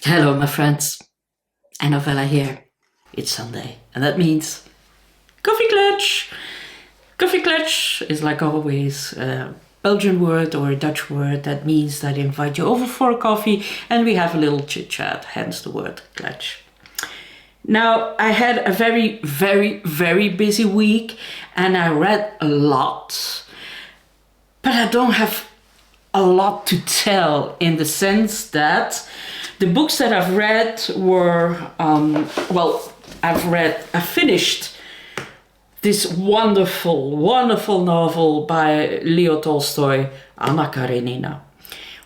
Hello, my friends. Novella here. It's Sunday, and that means Coffee Klatch. Coffee Klatch is, like always, a Belgian word or a Dutch word that means that I invite you over for a coffee and we have a little chit chat, hence the word Klatch. Now, I had a very busy week and I read a lot, but I don't have a lot to tell in the sense that the books that I've read were, I finished this wonderful novel by Leo Tolstoy, Anna Karenina.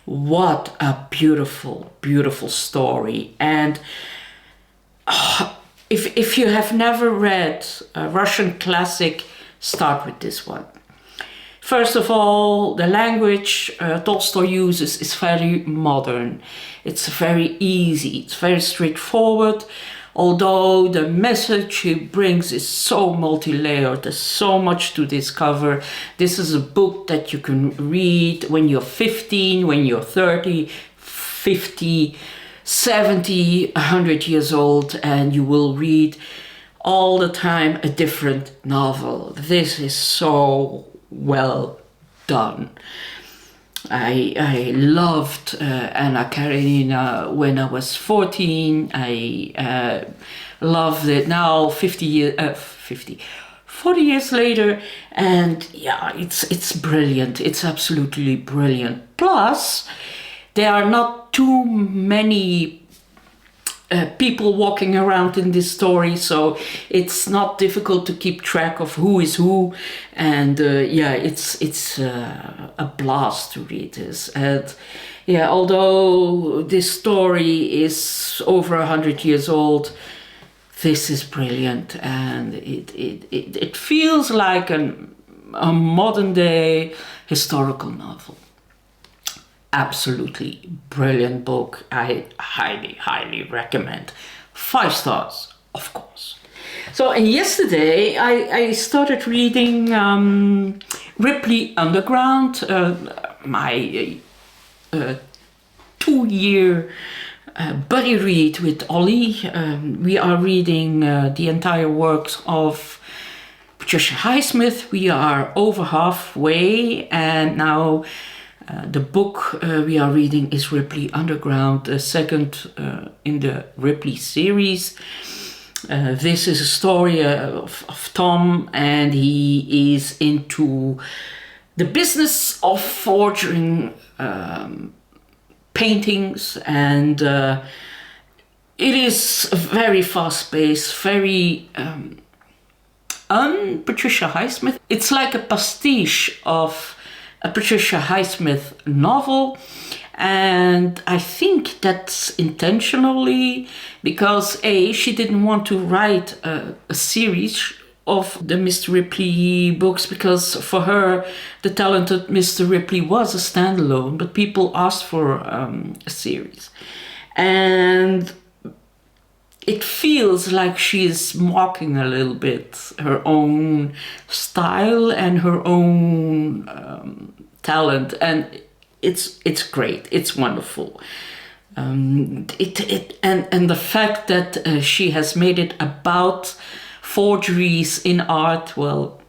What a beautiful story. And if you have never read a Russian classic, start with this one. First of all, the language Tolstoy uses is very modern. It's very easy, it's very straightforward, although the message he brings is so multi-layered. There's so much to discover. This is a book that you can read when you're 15, when you're 30, 50, 70, 100 years old, and you will read all the time a different novel. This is so well done. I loved Anna Karenina when I was 14. I loved it now 40 years later, and yeah, it's brilliant. It's absolutely brilliant. Plus, there are not too many people walking around in this story, so it's not difficult to keep track of who is who, and it's a blast to read this. And yeah, although this story is over 100 years old, this is brilliant, and it feels like a modern day historical novel. Absolutely brilliant book. I highly recommend. 5 stars, of course. So yesterday I started reading Ripley Underground, my 2-year buddy read with Ollie. We are reading the entire works of Patricia Highsmith. We are over halfway, and now the book we are reading is Ripley Underground, the second in the Ripley series. This is a story of Tom, and he is into the business of forging paintings, and it is very fast-paced, very un-Patricia Highsmith. It's like a pastiche of a Patricia Highsmith novel, and I think that's intentionally because she didn't want to write a series of the Mr. Ripley books, because for her The Talented Mr. Ripley was a standalone, but people asked for a series, and it feels like she's mocking a little bit her own style and her own talent, and it's great. It's wonderful. And the fact that she has made it about forgeries in art, well,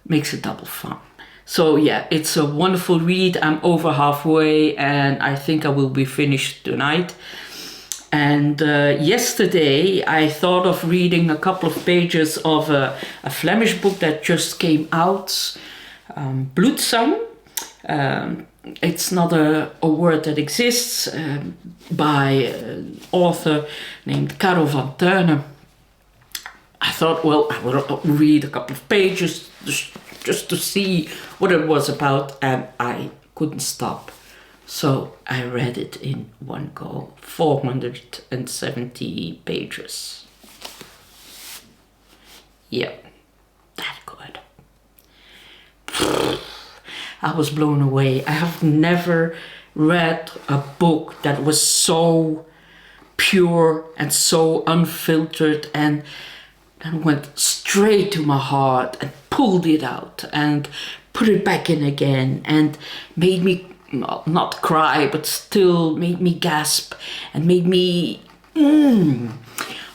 makes it double fun. So yeah, it's a wonderful read. I'm over halfway, and I think I will be finished tonight. And yesterday I thought of reading a couple of pages of a Flemish book that just came out, Bloedzang. It's not a word that exists, by an author named Caro van Thuyne. I thought, well, I will read a couple of pages just to see what it was about, and I couldn't stop. So I read it in one go, 470 pages. Yeah, that good. I was blown away. I have never read a book that was so pure and so unfiltered, and went straight to my heart and pulled it out and put it back in again and made me not cry, but still made me gasp and made me,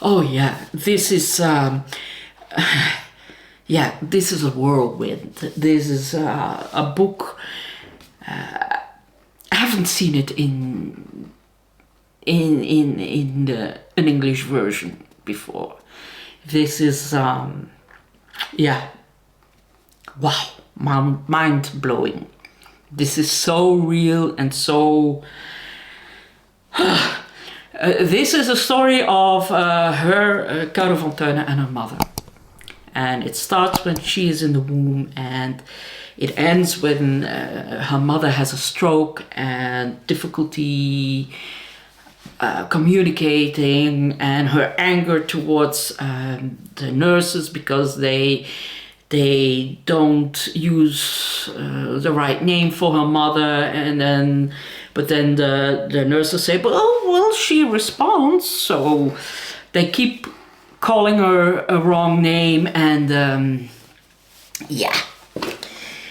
oh yeah, this is, yeah, this is a whirlwind. This is a book. I haven't seen it in an English version before. This is, yeah, wow, mind blowing. This is so real and so. This is a story of her, Caro van Thuyne, and her mother. And it starts when she is in the womb, and it ends when her mother has a stroke and difficulty communicating, and her anger towards the nurses because they don't use the right name for her mother, and then the nurses say, well, she responds, so they keep calling her a wrong name, and yeah,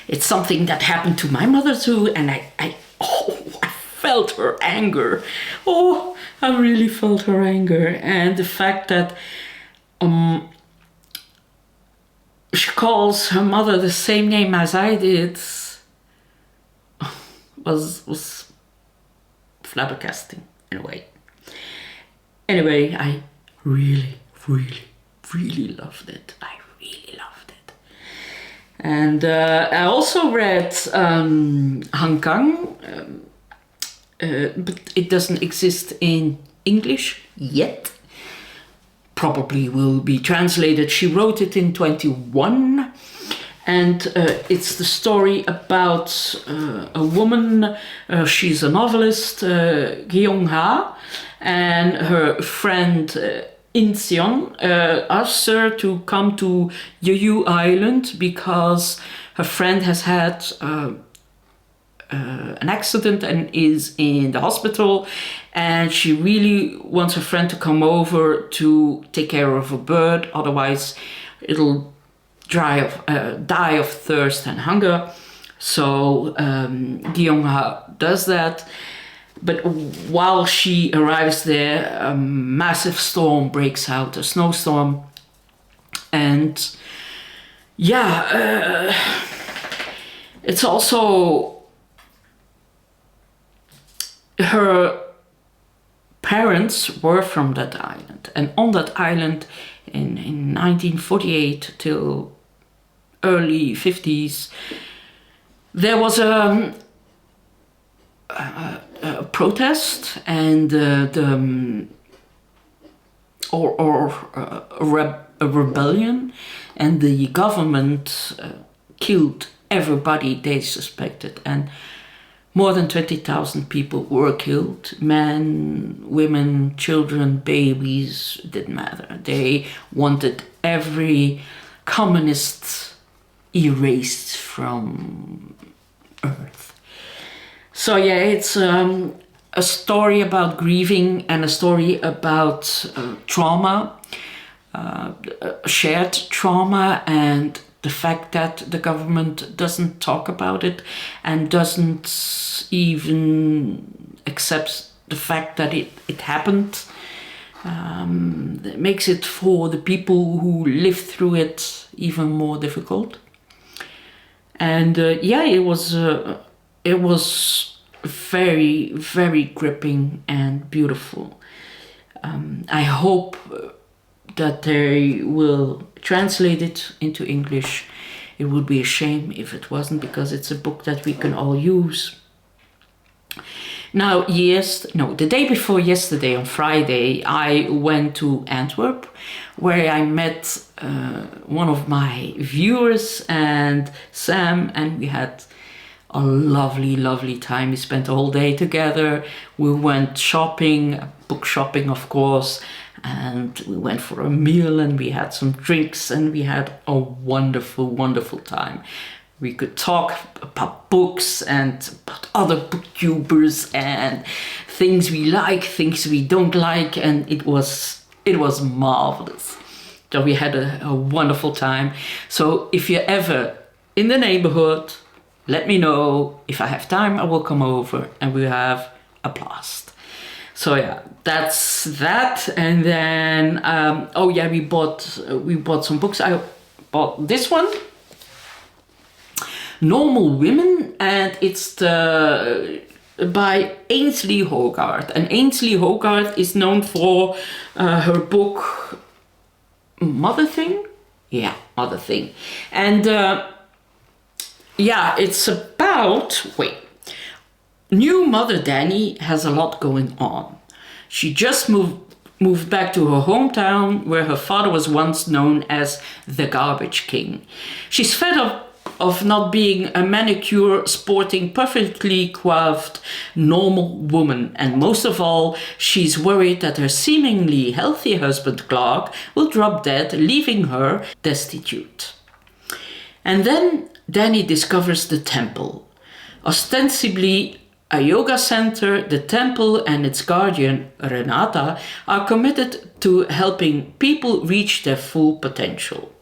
it's something that happened to my mother too, and I felt her anger. Oh, I really felt her anger, and the fact that she calls her mother the same name as I did was flabbergasting in a way. Anyway, I really loved it. I really loved it. And I also read Kang, but it doesn't exist in English yet. Probably will be translated. She wrote it in 21, and it's the story about a woman. She's a novelist, Gyeong-ha, and her friend Incheon asked her to come to Jeju Island because her friend has had an accident and is in the hospital, and she really wants her friend to come over to take care of a bird, otherwise it'll die of thirst and hunger. So Gyeong-ha does that, but while she arrives there, a massive storm breaks out, a snowstorm, and yeah, it's also her parents were from that island, and on that island in 1948 till early 50s there was a protest and a rebellion, and the government killed everybody they suspected, and more than 20,000 people were killed. Men, women, children, babies, didn't matter. They wanted every communist erased from Earth. So yeah, it's a story about grieving and a story about trauma, shared trauma, and the fact that the government doesn't talk about it and doesn't even accept the fact that it happened. It makes it for the people who lived through it even more difficult. And yeah, it was very, very gripping and beautiful. I hope that they will translate it into English. It would be a shame if it wasn't, because it's a book that we can all use. Now, the day before yesterday, on Friday, I went to Antwerp, where I met one of my viewers and Sam, and we had a lovely, lovely time. We spent the whole day together. We went shopping, book shopping, of course, and we went for a meal and we had some drinks and we had a wonderful, wonderful time. We could talk about books and about other booktubers and things we like, things we don't like, and it was marvelous. So we had a wonderful time. So if you're ever in the neighborhood let me know. If I have time, I will come over and we'll have a blast. So yeah, that's that. And then, oh yeah, we bought some books. I bought this one, Normal Women, and it's by Ainslie Hogarth. And Ainslie Hogarth is known for her book Mother Thing. Yeah, Mother Thing. And yeah, it's about, new mother Danny has a lot going on. She just moved back to her hometown where her father was once known as the Garbage King. She's fed up of not being a manicure sporting perfectly coiffed normal woman, and most of all she's worried that her seemingly healthy husband Clark will drop dead, leaving her destitute. And then Danny discovers the temple. Ostensibly a yoga center, the temple and its guardian, Renata, are committed to helping people reach their full potential.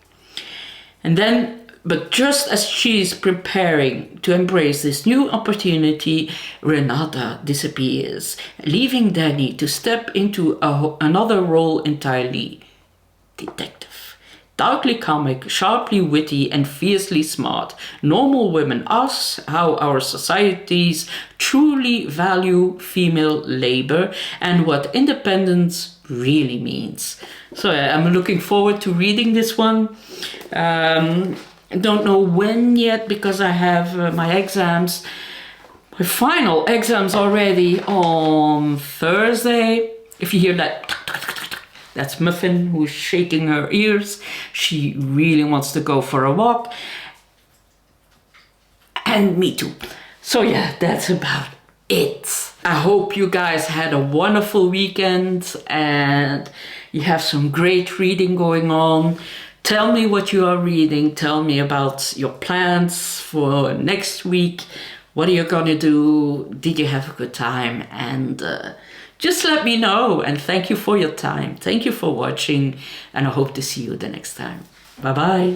But just as she's preparing to embrace this new opportunity, Renata disappears, leaving Danny to step into another role entirely. Detective. Darkly comic, sharply witty, and fiercely smart, Normal Women asks how our societies truly value female labor and what independence really means. So I'm looking forward to reading this one. I don't know when yet because I have my exams, my final exams already on Thursday. If you hear that, that's Muffin who's shaking her ears. She really wants to go for a walk. And me too. So yeah, that's about it. I hope you guys had a wonderful weekend and you have some great reading going on. Tell me what you are reading. Tell me about your plans for next week. What are you gonna do? Did you have a good time? And just let me know. And thank you for your time. Thank you for watching. And I hope to see you the next time. Bye bye.